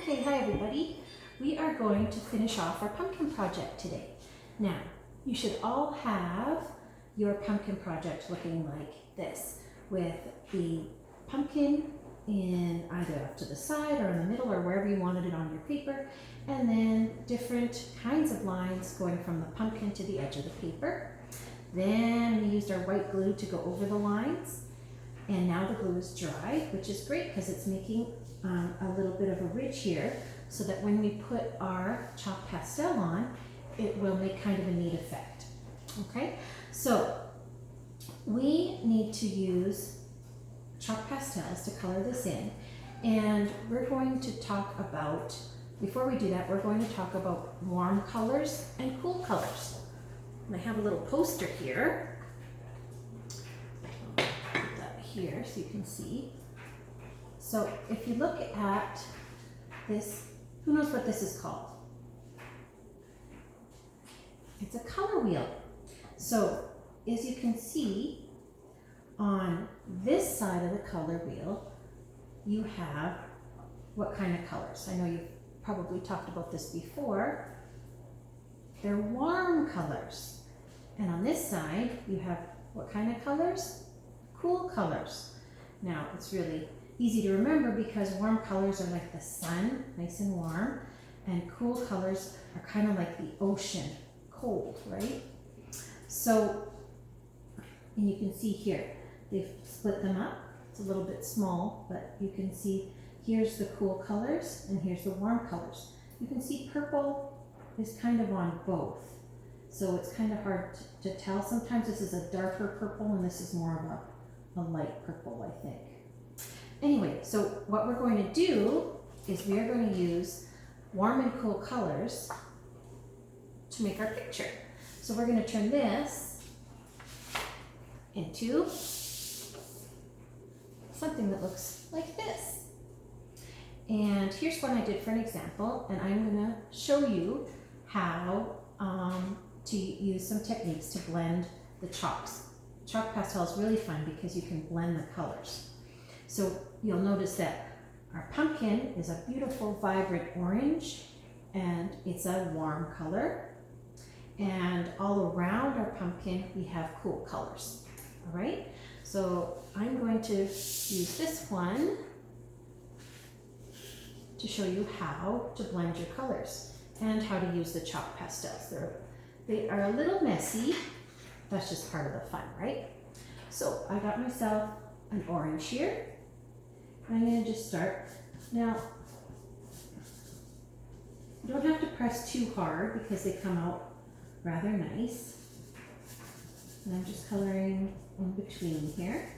Okay, hi everybody. We are going to finish off our pumpkin project today. Now, you should all have your pumpkin project looking like this, with the pumpkin in either off to the side or in the middle or wherever you wanted it on your paper, and then different kinds of lines going from the pumpkin to the edge of the paper. Then we used our white glue to go over the lines, and now the glue is dry, which is great because it's making a little bit of a ridge here, so that when we put our chalk pastel on, it will make kind of a neat effect. Okay, so we need to use chalk pastels to color this in, and we're going to talk about, before we do that, we're going to talk about warm colors and cool colors. And I have a little poster here. I'll put that here so you can see. So if you look at this, who knows what this is called? It's a color wheel. So as you can see, on this side of the color wheel, you have what kind of colors? I know you've probably talked about this before. They're warm colors. And on this side, you have what kind of colors? Cool colors. Now, it's really easy to remember because warm colors are like the sun, nice and warm, and cool colors are kind of like the ocean, cold, right? So, and you can see here, they've split them up. It's a little bit small, but you can see here's the cool colors and here's the warm colors. You can see purple is kind of on both. So it's kind of hard to tell. Sometimes this is a darker purple and this is more of a light purple, I think. Anyway, so what we're going to do is we are going to use warm and cool colors to make our picture. So we're going to turn this into something that looks like this. And here's what I did for an example, and I'm going to show you how to use some techniques to blend the chalks. Chalk pastel is really fun because you can blend the colors. So you'll notice that our pumpkin is a beautiful, vibrant orange, and it's a warm color. And all around our pumpkin, we have cool colors. All right, so I'm going to use this one to show you how to blend your colors and how to use the chalk pastels. They are a little messy. That's just part of the fun, right? So I got myself an orange here. I'm going to just start. Now, you don't have to press too hard because they come out rather nice. And I'm just coloring in between here.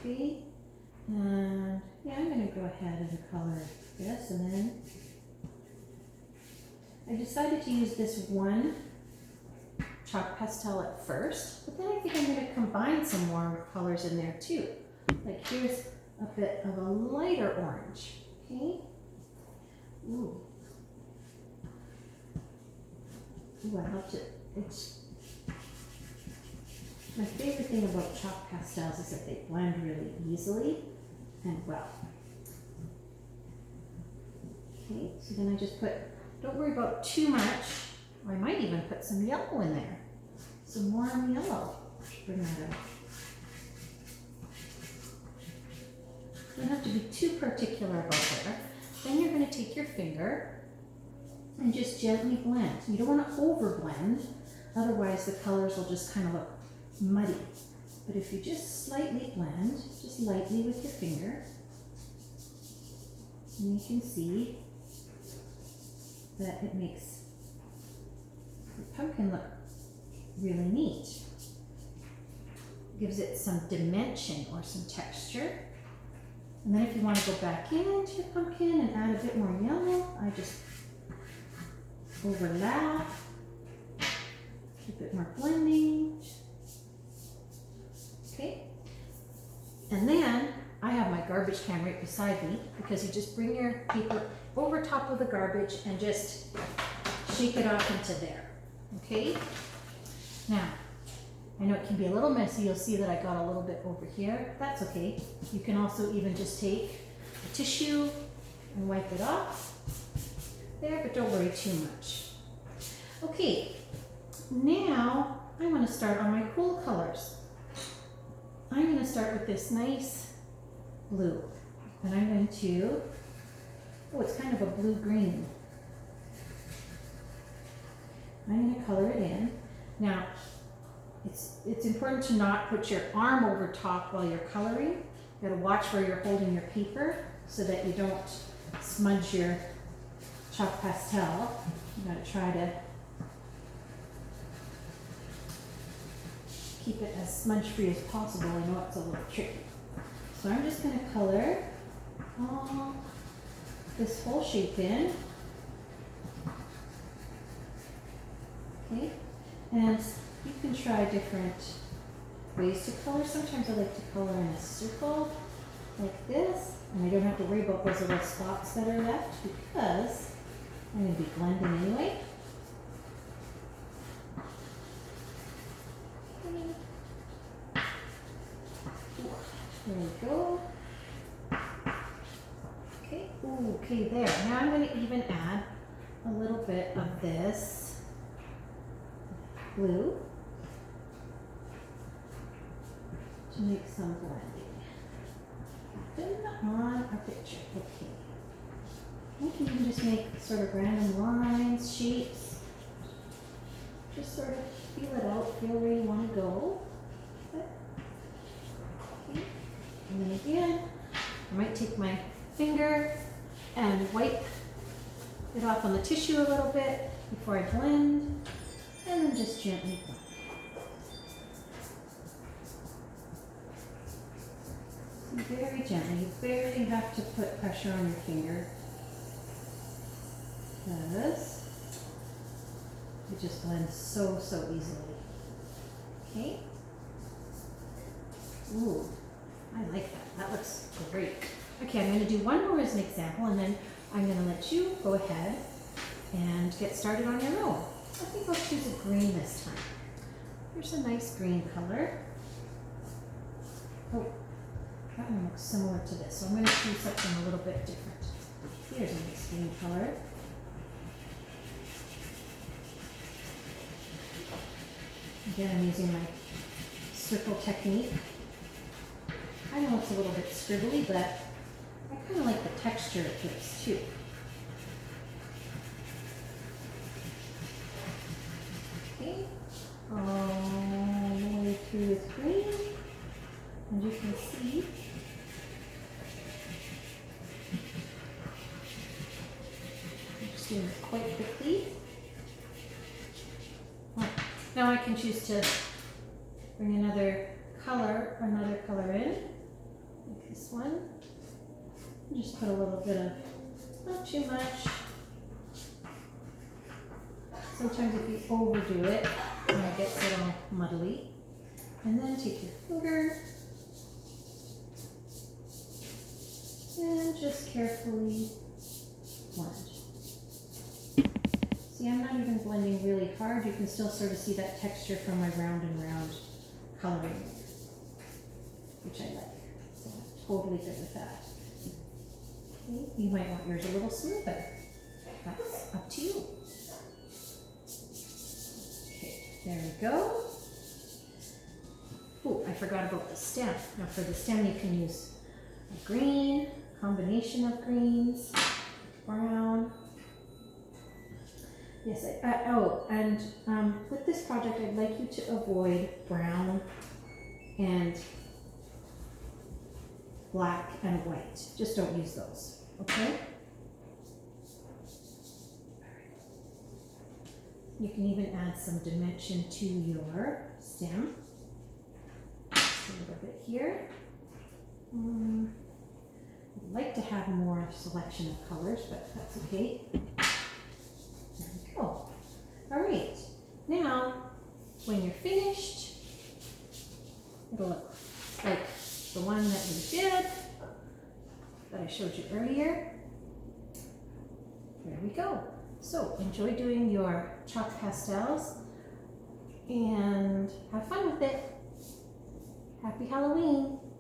Okay, and yeah, I'm going to go ahead and color this, and then I decided to use this one chalk pastel at first, but then I think I'm going to combine some warm colors in there too. Like here's a bit of a lighter orange, okay? Ooh. Ooh, I loved it. It's my favorite thing about chalk pastels is that they blend really easily and well. Okay, so then I just put, don't worry about too much, or I might even put some yellow in there. Some warm yellow. Bring that out. You don't have to be too particular about that. Then you're going to take your finger and just gently blend. You don't want to over blend, otherwise the colors will just kind of look muddy. But if you just slightly blend, just lightly with your finger, and you can see that it makes the pumpkin look really neat. Gives it some dimension or some texture. And then if you want to go back into your pumpkin and add a bit more yellow, I just overlap, a bit more blending. Okay, and then I have my garbage can right beside me because you just bring your paper over top of the garbage and just shake it off into there. Okay, now I know it can be a little messy. You'll see that I got a little bit over here. That's okay. You can also even just take a tissue and wipe it off there, but don't worry too much. Okay, now I want to start on my cool colors. I'm going to start with this nice blue, and I'm going to, oh, it's kind of a blue-green. I'm going to color it in. Now, it's important to not put your arm over top while you're coloring. You got to watch where you're holding your paper so that you don't smudge your chalk pastel. You got to try to keep it as smudge-free as possible. I know it's a little tricky. So I'm just going to color all this whole shape in. Okay, and you can try different ways to color. Sometimes I like to color in a circle like this, and I don't have to worry about those little spots that are left because I'm going to be blending anyway. There we go. Okay, ooh, okay, there. Now I'm going to even add a little bit of this blue to make some blending happen on our picture. Okay. You can even just make sort of random lines, shapes. Just sort of feel it out, feel where you want to go. Okay. And then again, I might take my finger and wipe it off on the tissue a little bit before I blend, and then just gently blend. So very gently, you barely have to put pressure on your finger because it just blends so easily. Okay? Ooh, I like that. That looks great. Okay, I'm going to do one more as an example, and then I'm going to let you go ahead and get started on your own. I think I'll choose a green this time. Here's a nice green color. Oh, that one looks similar to this, so I'm going to choose something a little bit different. Here's a nice green color. Again, I'm using my circle technique. I know it's a little bit scribbly, but I kind of like the texture it gives too. Okay, all the way through with green, and you can see I'm just doing it quite quickly. Oh, now I can choose to bring another color in, like this one. Just put a little bit of, not too much. Sometimes if you overdo it, it gets a little muddly. And then take your finger and just carefully blend. See, I'm not even blending really hard. You can still sort of see that texture from my round and round coloring, which I like. So I'm totally good with that. Okay, you might want yours a little smoother. That's up to you. Okay, there we go. Oh, I forgot about the stem. Now for the stem you can use a green, combination of greens, brown. Yes, with this project I'd like you to avoid brown and black and white. Just don't use those, okay? You can even add some dimension to your stem. Just a little bit here. I'd like to have more selection of colors, but that's okay. There we go. All right, now when you're finished, it'll look like the one that we did, that I showed you earlier. There we go. So enjoy doing your chalk pastels and have fun with it. Happy Halloween.